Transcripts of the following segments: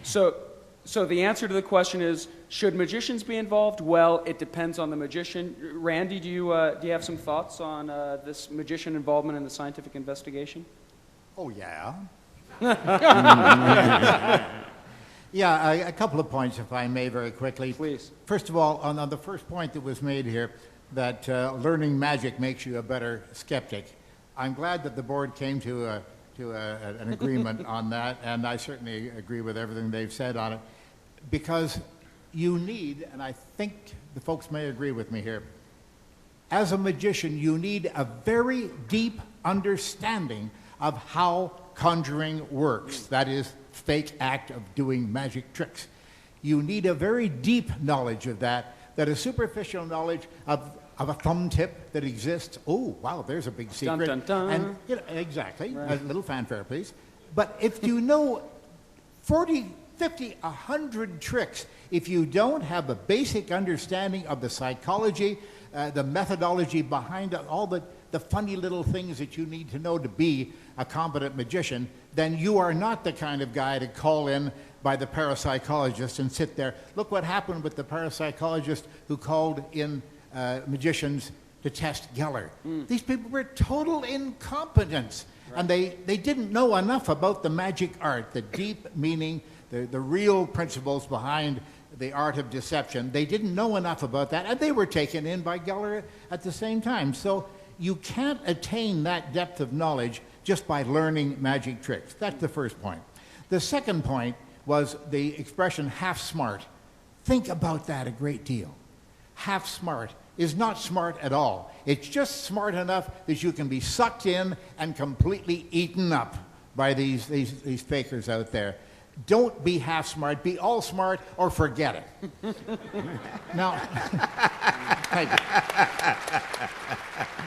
So the answer to the question is, should magicians be involved? Well, it depends on the magician. Randy, do you have some thoughts on this magician involvement in the scientific investigation? Oh, yeah. Yeah, a couple of points, if I may, very quickly. Please. First of all, on the first point that was made here, that learning magic makes you a better skeptic, I'm glad that the board came to an agreement on that, and I certainly agree with everything they've said on it, because you need, and I think the folks may agree with me here, as a magician, you need a very deep understanding of how conjuring works. That is, fake act of doing magic tricks. You need a very deep knowledge of that a superficial knowledge of a thumb tip that exists. Oh, wow, there's a big secret. Dun, dun, dun. And, you know, exactly. Right. A little fanfare, please. But if you know 40, 50, 100 tricks, if you don't have a basic understanding of the psychology, the methodology behind it, all the funny little things that you need to know to be a competent magician, then you are not the kind of guy to call in by the parapsychologist and sit there. Look what happened with the parapsychologist who called in magicians to test Geller. These people were total incompetents. Right. And they didn't know enough about the magic art, the deep meaning, the real principles behind the art of deception. They didn't know enough about that, and they were taken in by Geller at the same time. So you can't attain that depth of knowledge just by learning magic tricks. That's the first point. The second point was the expression half smart. Think about that a great deal. Half smart is not smart at all. It's just smart enough that you can be sucked in and completely eaten up by these fakers out there. Don't be half smart, be all smart, or forget it. Now, thank you.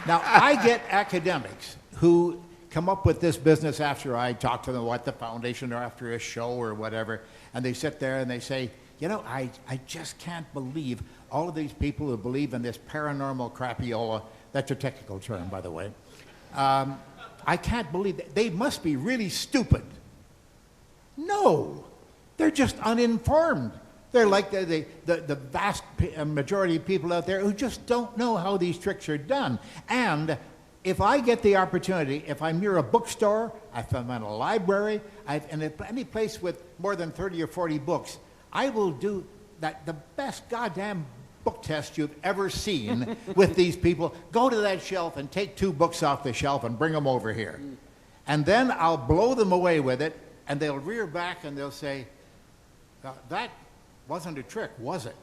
Now, I get academics who come up with this business after I talk to them at the foundation or after a show or whatever, and they sit there and they say, you know, I just can't believe all of these people who believe in this paranormal crapiola. That's a technical term, by the way. I can't believe that. They must be really stupid. No, they're just uninformed. They're like the vast majority of people out there who just don't know how these tricks are done. And if I get the opportunity, if I'm near a bookstore, if I'm in a library, and any place with more than 30 or 40 books, I will do the best goddamn book test you've ever seen with these people. Go to that shelf and take 2 books off the shelf and bring them over here. And then I'll blow them away with it, and they'll rear back and they'll say, that wasn't a trick, was it?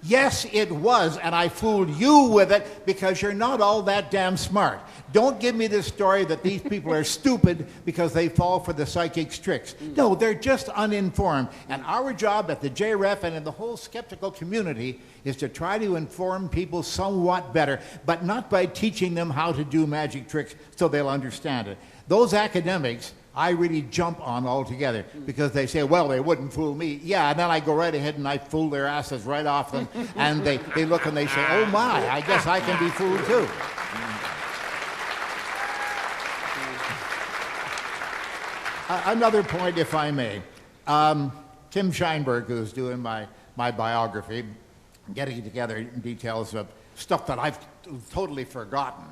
Yes, it was, and I fooled you with it because you're not all that damn smart. Don't give me this story that these people are stupid because they fall for the psychic's tricks. No, they're just uninformed. And our job at the JREF and in the whole skeptical community is to try to inform people somewhat better, but not by teaching them how to do magic tricks so they'll understand it. Those academics, I really jump on altogether because they say, well, they wouldn't fool me. Yeah, and then I go right ahead and I fool their asses right off them, and they look and they say, oh my, I guess I can be fooled too. Another point, if I may. Tim Scheinberg, who's doing my biography, getting together details of stuff that I've totally forgotten.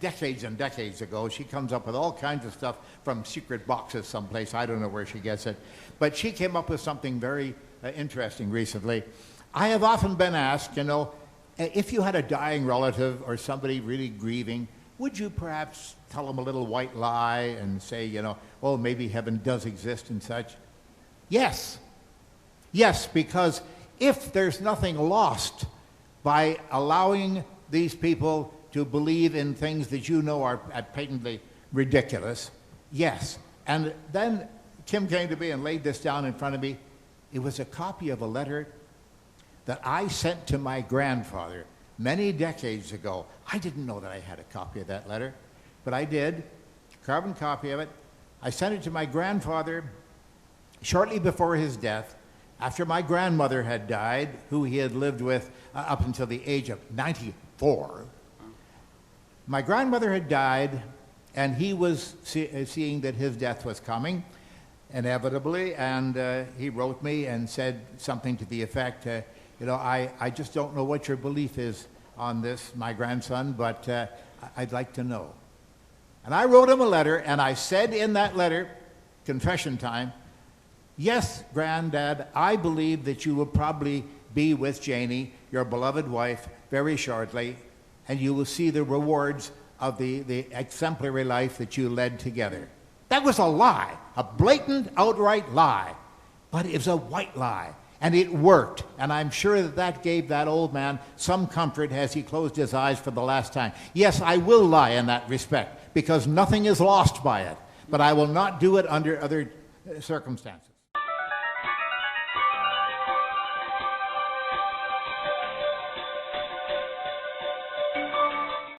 Decades and decades ago, she comes up with all kinds of stuff from secret boxes someplace. I don't know where she gets it. But she came up with something very interesting recently. I have often been asked, you know, if you had a dying relative or somebody really grieving, would you perhaps tell them a little white lie and say, you know, well, maybe heaven does exist and such? Yes. Yes, because if there's nothing lost by allowing these people to believe in things that you know are patently ridiculous, yes. And then Kim came to me and laid this down in front of me. It was a copy of a letter that I sent to my grandfather many decades ago. I didn't know that I had a copy of that letter, but I did, carbon copy of it. I sent it to my grandfather shortly before his death, after my grandmother had died, who he had lived with up until the age of 94. My grandmother had died, and he was seeing that his death was coming, inevitably, and he wrote me and said something to the effect, I just don't know what your belief is on this, my grandson, but I'd like to know. And I wrote him a letter, and I said in that letter, confession time, yes, Granddad, I believe that you will probably be with Janie, your beloved wife, very shortly, and you will see the rewards of the exemplary life that you led together. That was a lie, a blatant, outright lie, but it was a white lie, and it worked, and I'm sure that that gave that old man some comfort as he closed his eyes for the last time. Yes, I will lie in that respect, because nothing is lost by it, but I will not do it under other circumstances.